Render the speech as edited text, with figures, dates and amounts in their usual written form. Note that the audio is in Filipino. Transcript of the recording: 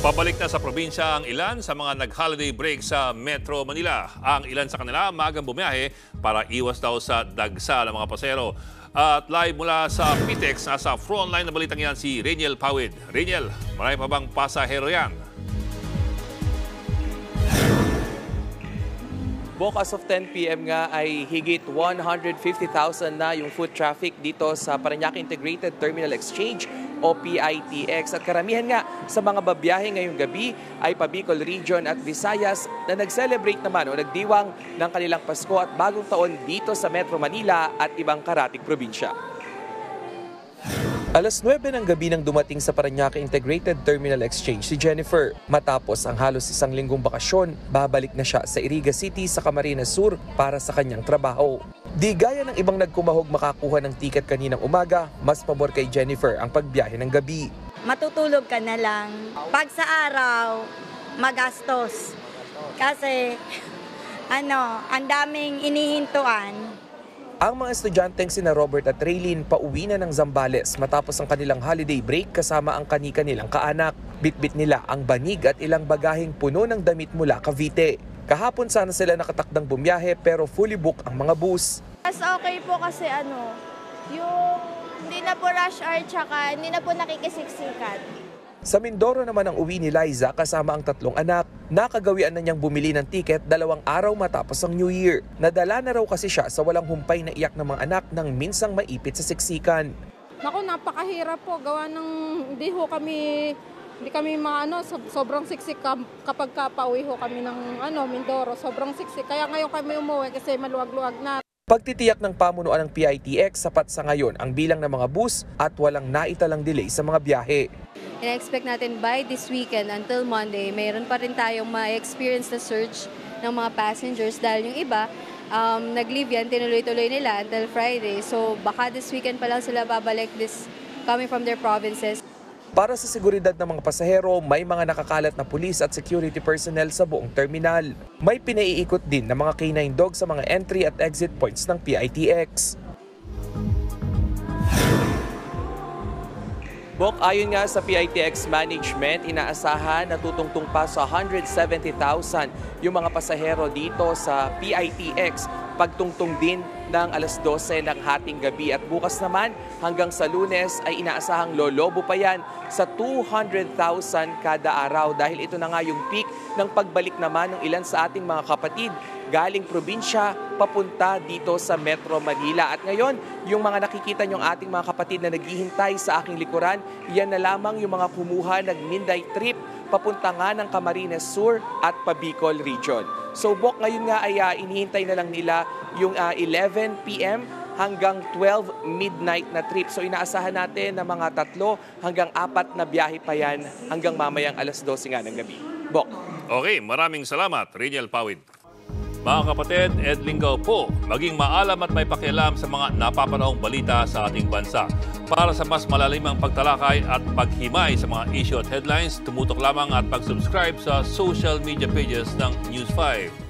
Pabalik na sa probinsya ang ilan sa mga nag-holiday break sa Metro Manila. Ang ilan sa kanila magang bumiyahe para iwas daw sa dagsa ng mga pasero. At live mula sa PTEX, nasa frontline na balitang yan si Reniel Pawid. Reniel, marami pa bang pasahero yan? As of 10 p.m. nga ay higit 150,000 na yung foot traffic dito sa Parañaque Integrated Terminal Exchange o PITX. At karamihan nga sa mga babiyahe ngayong gabi ay pa Bicol Region at Visayas na nag-celebrate naman o nagdiwang ng kanilang Pasko at Bagong Taon dito sa Metro Manila at ibang karatig probinsya. Alas 9 ng gabi nang dumating sa Parañaque Integrated Terminal Exchange si Jennifer. Matapos ang halos isang linggong bakasyon, babalik na siya sa Iriga City sa Camarines Sur para sa kanyang trabaho. Di gaya ng ibang nagkumahog makakuha ng tiket kaninang umaga, mas pabor kay Jennifer ang pagbiyahe ng gabi. Matutulog ka na lang. Pag sa araw, magastos. Kasi, ang daming inihintuan. Ang mga estudyanteng sina Robert at Raylene pauwi na ng Zambales matapos ang kanilang holiday break kasama ang kani-kanilang kaanak. Bitbit nila ang banig at ilang bagaheng puno ng damit mula Cavite. Kahapon sana sila nakatakdang bumiyahe pero fully book ang mga bus. Mas okay po kasi yung hindi na po rush hour tsaka hindi na po nakikisiksikan. Sa Mindoro naman ang uwi ni Liza kasama ang 3 anak. Nakagawian na niyang bumili ng tiket 2 araw matapos ang New Year. Nadala na raw kasi siya sa walang humpay na iyak ng mga anak nang minsang maipit sa siksikan. Naku, napakahirap po. Gawa ng hindi kami sobrang siksik kapag pauwi ho kami ng Mindoro. Sobrang siksik. Kaya ngayon kami umuwi kasi maluwag-luwag na. Pagtitiyak ng pamunuan ng PITX, sapat sa ngayon ang bilang ng mga bus at walang naitalang delay sa mga biyahe. Ina-expect natin by this weekend until Monday, mayroon pa rin tayong ma-experience na surge ng mga passengers dahil yung iba, nag-leave yan, tinuloy-tuloy nila until Friday. So baka this weekend pa lang sila babalik coming from their provinces. Para sa seguridad ng mga pasahero, may mga nakakalat na pulis at security personnel sa buong terminal. May pinaiikot din ng mga K9 dog sa mga entry at exit points ng PITX. Ayon nga sa PITX management, inaasahan na tutungtong pa sa 170,000 yung mga pasahero dito sa PITX. Pagtungtong din ng alas 12 ng hating gabi at bukas naman hanggang sa Lunes ay inaasahang lolobo pa yan sa 200,000 kada araw dahil ito na nga yung peak ng pagbalik naman ng ilan sa ating mga kapatid galing probinsya papunta dito sa Metro Manila. At ngayon, yung mga nakikita nyong ating mga kapatid na naghihintay sa aking likuran, yan na lamang yung mga kumuha ng midnight trip papunta nga ng Camarines Sur at pa Bicol Region. So ngayon nga ay inihintay na lang nila yung 11 p.m. hanggang 12 midnight na trip. So inaasahan natin na mga 3 hanggang 4 na biyahe pa yan hanggang mamayang alas 12 nga ng gabi. Okay, maraming salamat, Reniel Pawid. Mga kapatid, Ed Lingaw po, maging maalam at may pakialam sa mga napapanahong balita sa ating bansa. Para sa mas malalimang pagtalakay at paghimay sa mga issue at headlines, tumutok lamang at pag-subscribe sa social media pages ng News 5.